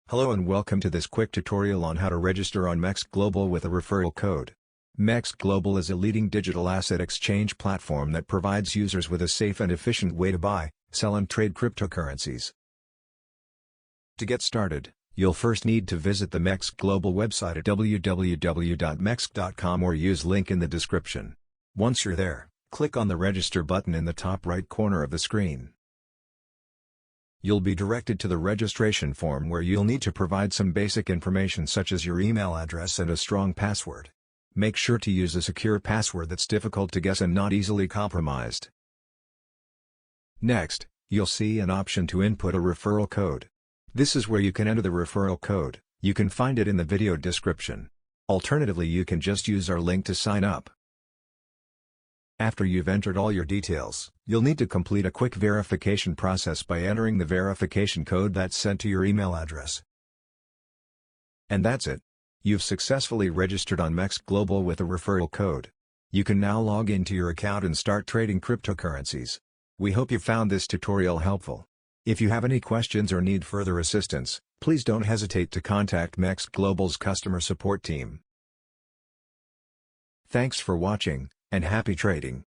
Hello and welcome to this quick tutorial on how to register on MEXC Global with a referral code. MEXC Global is a leading digital asset exchange platform that provides users with a safe and efficient way to buy, sell and trade cryptocurrencies. To get started, you'll first need to visit the MEXC Global website at www.mexc.com or use link in the description. Once you're there, click on the register button in the top right corner of the screen. You'll be directed to the registration form where you'll need to provide some basic information such as your email address and a strong password. Make sure to use a secure password that's difficult to guess and not easily compromised. Next, you'll see an option to input a referral code. This is where you can enter the referral code. You can find it in the video description. Alternatively, you can just use our link to sign up. After you've entered all your details, you'll need to complete a quick verification process by entering the verification code that's sent to your email address. And that's it. You've successfully registered on MEXC Global with a referral code. You can now log into your account and start trading cryptocurrencies. We hope you found this tutorial helpful. If you have any questions or need further assistance, please don't hesitate to contact MEXC Global's customer support team. Thanks for watching, and happy trading.